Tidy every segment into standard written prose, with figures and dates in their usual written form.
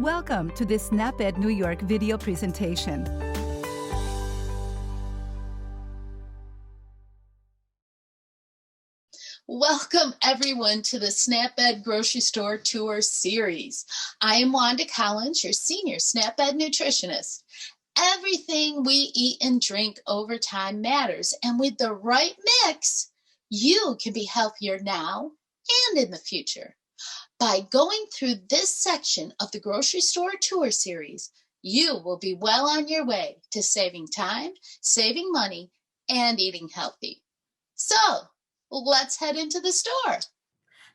Welcome to this SnapEd New York video presentation. Welcome everyone to the SnapEd Grocery Store Tour Series. I am Wanda Collins, your senior SnapEd nutritionist. Everything we eat and drink over time matters, and with the right mix, you can be healthier now and in the future. By going through this section of the Grocery Store Tour Series, you will be well on your way to saving time, saving money, and eating healthy. So, let's head into the store.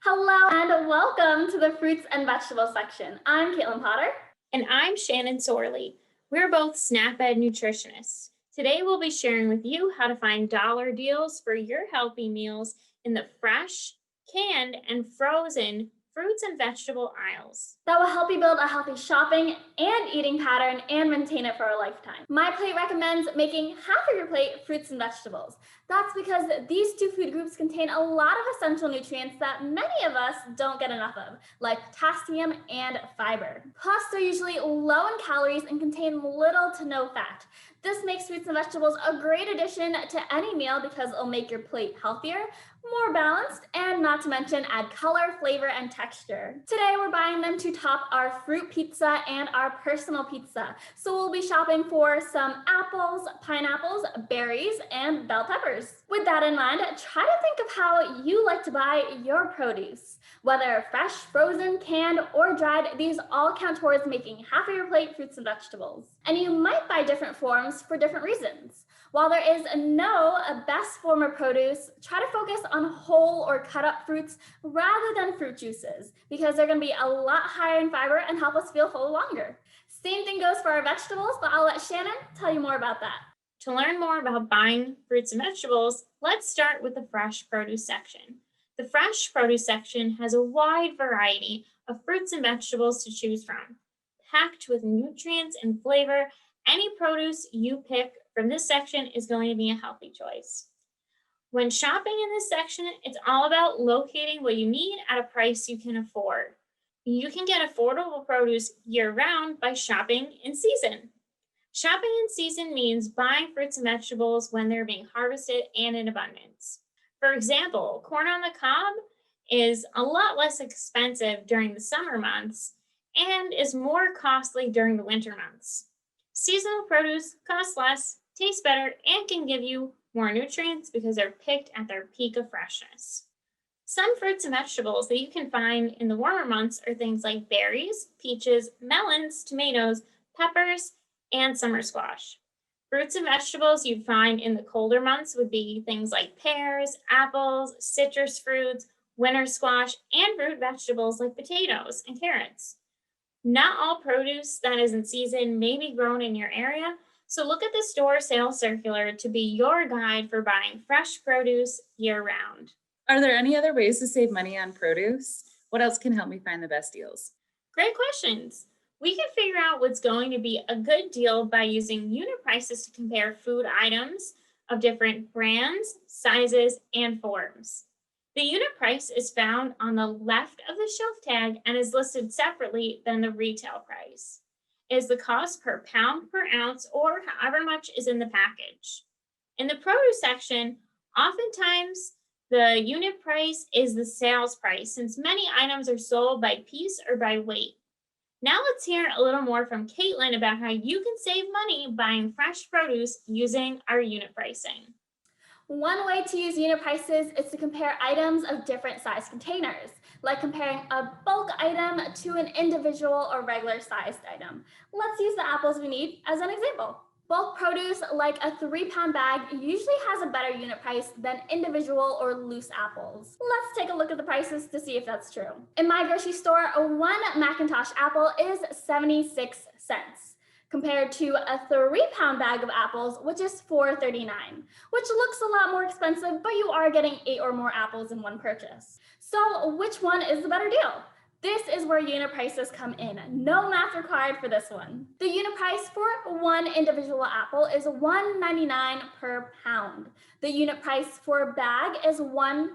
Hello and welcome to the fruits and vegetables section. I'm Caitlin Potter. And I'm Shannon Sorley. We're both SnapEd nutritionists. Today we'll be sharing with you how to find dollar deals for your healthy meals in the fresh, canned, and frozen fruits and vegetable aisles. That will help you build a healthy shopping and eating pattern and maintain it for a lifetime. My plate recommends making half of your plate fruits and vegetables. That's because these two food groups contain a lot of essential nutrients that many of us don't get enough of, like potassium and fiber. Plus, they're usually low in calories and contain little to no fat. This makes fruits and vegetables a great addition to any meal because it'll make your plate healthier, more balanced, and not to mention add color, flavor, and texture. Today, we're buying them to top our fruit pizza and our personal pizza. So we'll be shopping for some apples, pineapples, berries, and bell peppers. With that in mind, try to think of how you like to buy your produce. Whether fresh, frozen, canned, or dried, these all count towards making half of your plate fruits and vegetables. And you might buy different forms for different reasons. While there is no best form of produce, try to focus on whole or cut up fruits rather than fruit juices because they're going to be a lot higher in fiber and help us feel full longer. Same thing goes for our vegetables, but I'll let Shannon tell you more about that. To learn more about buying fruits and vegetables, let's start with the fresh produce section. The fresh produce section has a wide variety of fruits and vegetables to choose from. Packed with nutrients and flavor, any produce you pick from this section is going to be a healthy choice. When shopping in this section, it's all about locating what you need at a price you can afford. You can get affordable produce year-round by shopping in season. Shopping in season means buying fruits and vegetables when they're being harvested and in abundance. For example, corn on the cob is a lot less expensive during the summer months and is more costly during the winter months. Seasonal produce costs less, tastes better, and can give you more nutrients because they're picked at their peak of freshness. Some fruits and vegetables that you can find in the warmer months are things like berries, peaches, melons, tomatoes, peppers, and summer squash. Fruits and vegetables you'd find in the colder months would be things like pears, apples, citrus fruits, winter squash, and root vegetables like potatoes and carrots. Not all produce that is in season may be grown in your area, so look at the store sales circular to be your guide for buying fresh produce year-round. Are there any other ways to save money on produce? What else can help me find the best deals? Great questions. We can figure out what's going to be a good deal by using unit prices to compare food items of different brands, sizes, and forms. The unit price is found on the left of the shelf tag and is listed separately than the retail price. It is the cost per pound per ounce or however much is in the package. In the produce section, oftentimes the unit price is the sales price since many items are sold by piece or by weight. Now let's hear a little more from Caitlin about how you can save money buying fresh produce using our unit pricing. One way to use unit prices is to compare items of different size containers, like comparing a bulk item to an individual or regular sized item. Let's use the apples we need as an example. Bulk produce, like a 3-pound bag, usually has a better unit price than individual or loose apples. Let's take a look at the prices to see if that's true. In my grocery store, one Macintosh apple is 76 cents, compared to a 3-pound bag of apples, which is $4.39, which looks a lot more expensive, but you are getting 8 or more apples in one purchase. So which one is the better deal? This is where unit prices come in. No math required for this one. The unit price for one individual apple is $1.99 per pound. The unit price for a bag is $1.46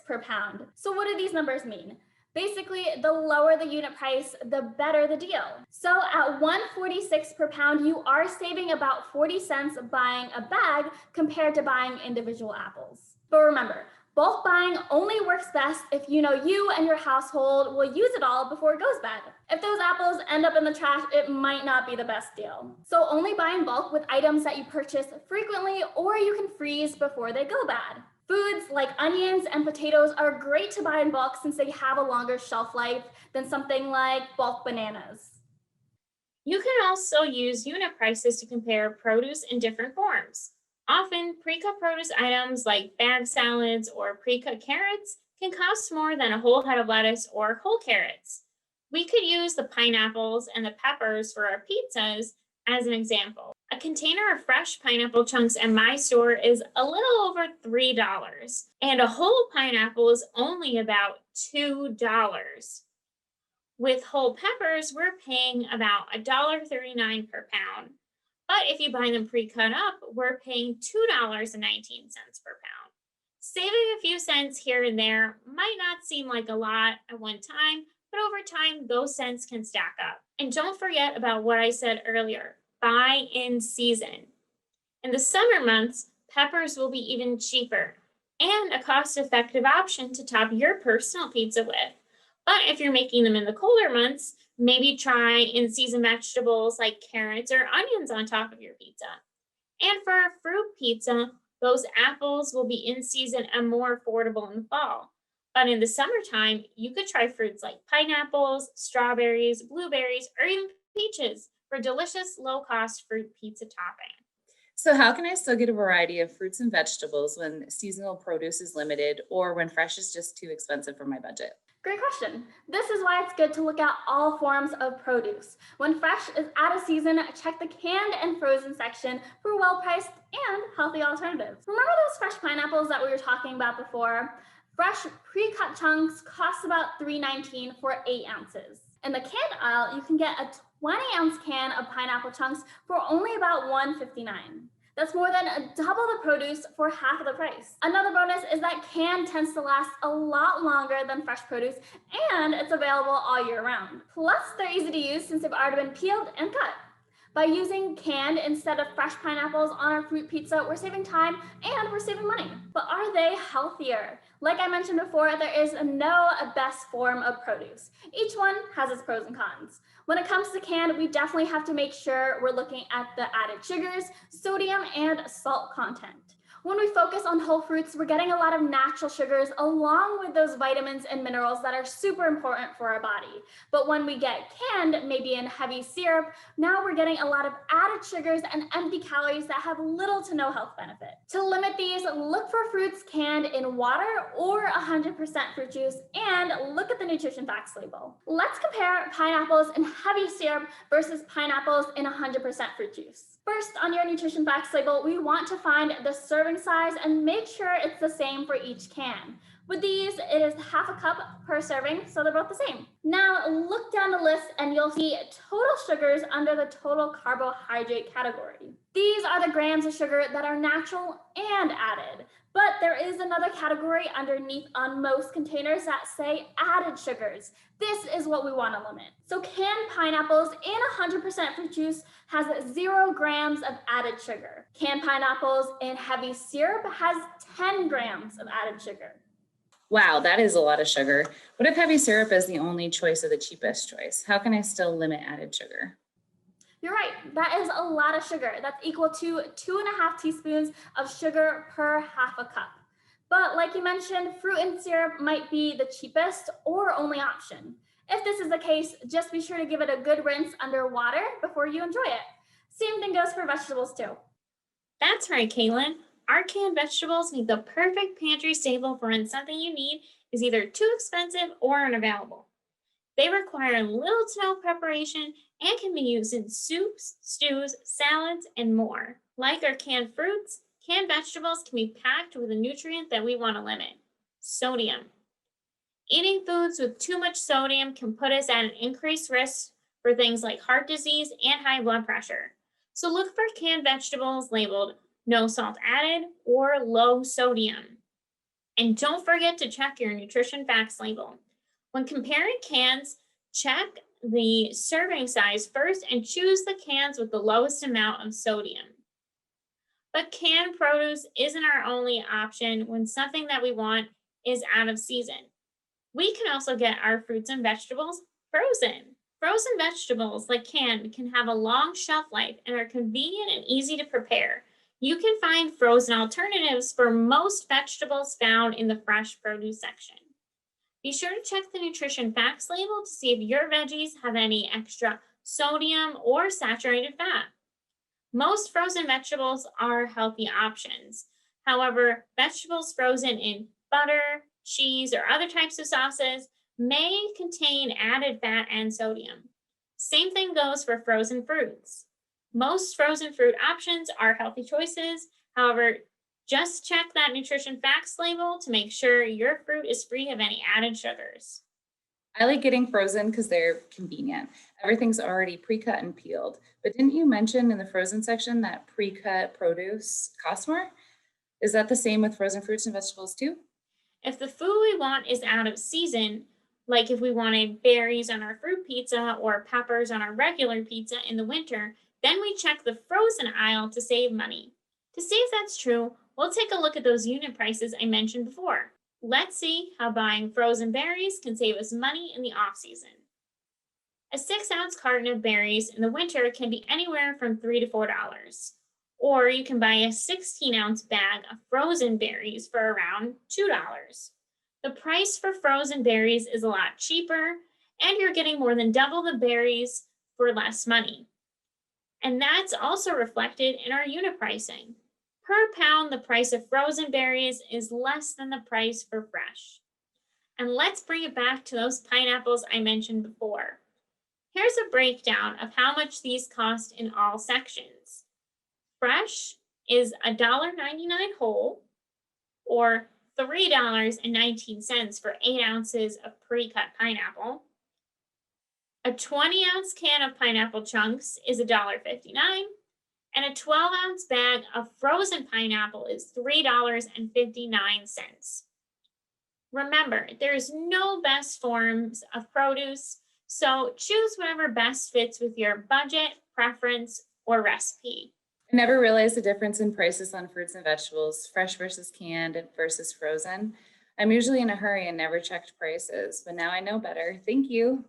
per pound. So what do these numbers mean? Basically, the lower the unit price, the better the deal. So at $1.46 per pound, you are saving about 40 cents buying a bag compared to buying individual apples. But remember, bulk buying only works best if you know you and your household will use it all before it goes bad. If those apples end up in the trash, it might not be the best deal. So only buy in bulk with items that you purchase frequently or you can freeze before they go bad. Foods like onions and potatoes are great to buy in bulk since they have a longer shelf life than something like bulk bananas. You can also use unit prices to compare produce in different forms. Often, pre-cut produce items like bag salads or pre-cut carrots can cost more than a whole head of lettuce or whole carrots. We could use the pineapples and the peppers for our pizzas as an example. A container of fresh pineapple chunks at my store is a little over $3, and a whole pineapple is only about $2. With whole peppers, we're paying about $1.39 per pound. But if you buy them pre-cut up, we're paying $2.19 per pound. Saving a few cents here and there might not seem like a lot at one time, but over time, those cents can stack up. And don't forget about what I said earlier, buy in season. In the summer months, peppers will be even cheaper and a cost-effective option to top your personal pizza with. But if you're making them in the colder months, maybe try in-season vegetables like carrots or onions on top of your pizza. And for a fruit pizza, those apples will be in season and more affordable in the fall. But in the summertime, you could try fruits like pineapples, strawberries, blueberries, or even peaches for delicious low-cost fruit pizza topping. So how can I still get a variety of fruits and vegetables when seasonal produce is limited or when fresh is just too expensive for my budget? Great question. This is why it's good to look at all forms of produce. When fresh is out of season, check the canned and frozen section for well-priced and healthy alternatives. Remember those fresh pineapples that we were talking about before? Fresh pre-cut chunks cost about $3.19 for 8 ounces. In the canned aisle, you can get a 20-ounce can of pineapple chunks for only about $1.59. That's more than double the produce for half of the price. Another bonus is that canned tends to last a lot longer than fresh produce, and it's available all year round. Plus, they're easy to use since they've already been peeled and cut. By using canned instead of fresh pineapples on our fruit pizza, we're saving time and we're saving money. But are they healthier? Like I mentioned before, there is no best form of produce. Each one has its pros and cons. When it comes to canned, we definitely have to make sure we're looking at the added sugars, sodium, and salt content. When we focus on whole fruits, we're getting a lot of natural sugars along with those vitamins and minerals that are super important for our body. But when we get canned, maybe in heavy syrup, now we're getting a lot of added sugars and empty calories that have little to no health benefit. To limit these, look for fruits canned in water or 100% fruit juice and look at the nutrition facts label. Let's compare pineapples in heavy syrup versus pineapples in 100% fruit juice. First, on your nutrition facts label, we want to find the serving size and make sure it's the same for each can. With these, it is half a cup per serving, so they're both the same. Now, look down the list and you'll see total sugars under the total carbohydrate category. These are the grams of sugar that are natural and added. But there is another category underneath on most containers that say added sugars. This is what we want to limit. So canned pineapples in 100% fruit juice has 0 grams of added sugar. Canned pineapples in heavy syrup has 10 grams of added sugar. Wow, that is a lot of sugar. What if heavy syrup is the only choice or the cheapest choice? How can I still limit added sugar? You're right, that is a lot of sugar. That's equal to 2.5 teaspoons of sugar per half a cup. But like you mentioned, fruit and syrup might be the cheapest or only option. If this is the case, just be sure to give it a good rinse under water before you enjoy it. Same thing goes for vegetables too. That's right, Caitlin. Our canned vegetables make the perfect pantry staple for when something you need is either too expensive or unavailable. They require little to no preparation and can be used in soups, stews, salads, and more. Like our canned fruits, canned vegetables can be packed with a nutrient that we want to limit: sodium. Eating foods with too much sodium can put us at an increased risk for things like heart disease and high blood pressure. So look for canned vegetables labeled no salt added or low sodium. And don't forget to check your nutrition facts label. When comparing cans, check the serving size first and choose the cans with the lowest amount of sodium. But canned produce isn't our only option when something that we want is out of season. We can also get our fruits and vegetables frozen. Frozen vegetables, like canned, can have a long shelf life and are convenient and easy to prepare. You can find frozen alternatives for most vegetables found in the fresh produce section. Be sure to check the nutrition facts label to see if your veggies have any extra sodium or saturated fat. Most frozen vegetables are healthy options. However, vegetables frozen in butter, cheese, or other types of sauces may contain added fat and sodium. Same thing goes for frozen fruits. Most frozen fruit options are healthy choices. However, just check that nutrition facts label to make sure your fruit is free of any added sugars. I like getting frozen because they're convenient. Everything's already pre-cut and peeled. But didn't you mention in the frozen section that pre-cut produce costs more? Is that the same with frozen fruits and vegetables too? If the food we want is out of season, like if we wanted berries on our fruit pizza or peppers on our regular pizza in the winter, then we check the frozen aisle to save money. To see if that's true, we'll take a look at those unit prices I mentioned before. Let's see how buying frozen berries can save us money in the off-season. A 6-ounce carton of berries in the winter can be anywhere from $3 to $4. Or you can buy a 16-ounce bag of frozen berries for around $2. The price for frozen berries is a lot cheaper, and you're getting more than double the berries for less money. And that's also reflected in our unit pricing. Per pound, the price of frozen berries is less than the price for fresh. And let's bring it back to those pineapples I mentioned before. Here's a breakdown of how much these cost in all sections. Fresh is $1.99 whole, or $3.19 for 8 ounces of pre-cut pineapple. A 20-ounce can of pineapple chunks is $1.59. And a 12-ounce bag of frozen pineapple is $3.59. Remember, there is no best forms of produce, so choose whatever best fits with your budget, preference, or recipe. I never realized the difference in prices on fruits and vegetables, fresh versus canned versus frozen. I'm usually in a hurry and never checked prices, but now I know better. Thank you.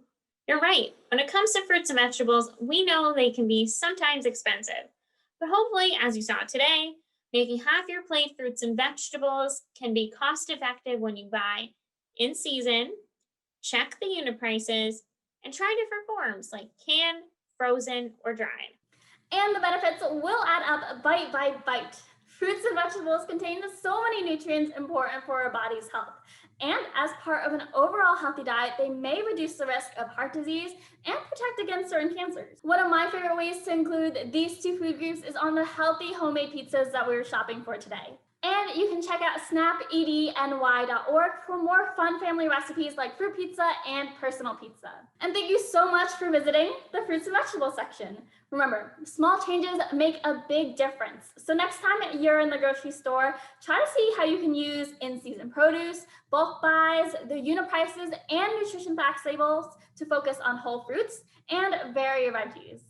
You're right. When it comes to fruits and vegetables, we know they can be sometimes expensive. But hopefully, as you saw today, making half your plate fruits and vegetables can be cost effective when you buy in season, check the unit prices, and try different forms like canned, frozen, or dried. And the benefits will add up bite by bite. Fruits and vegetables contain so many nutrients important for our body's health. And as part of an overall healthy diet, they may reduce the risk of heart disease and protect against certain cancers. One of my favorite ways to include these two food groups is on the healthy homemade pizzas that we were shopping for today. And you can check out snapedny.org for more fun family recipes like fruit pizza and personal pizza. And thank you so much for visiting the fruits and vegetables section. Remember, small changes make a big difference. So next time you're in the grocery store, try to see how you can use in-season produce, bulk buys, the unit prices, and nutrition facts labels to focus on whole fruits and vary your veggies.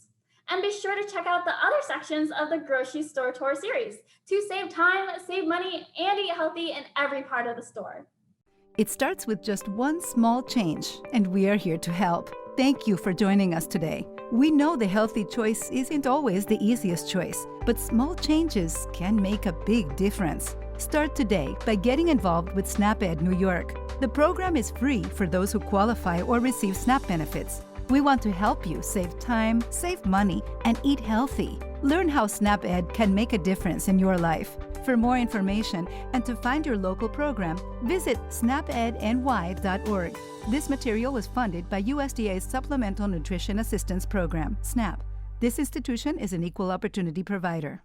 And be sure to check out the other sections of the grocery store tour series to save time, save money, and eat healthy in every part of the store. It starts with just one small change, and we are here to help. Thank you for joining us today. We know the healthy choice isn't always the easiest choice, but small changes can make a big difference. Start today by getting involved with SNAP-Ed New York. The program is free for those who qualify or receive SNAP benefits. We want to help you save time, save money, and eat healthy. Learn how SNAP-Ed can make a difference in your life. For more information and to find your local program, visit snapedny.org. This material was funded by USDA's Supplemental Nutrition Assistance Program, SNAP. This institution is an equal opportunity provider.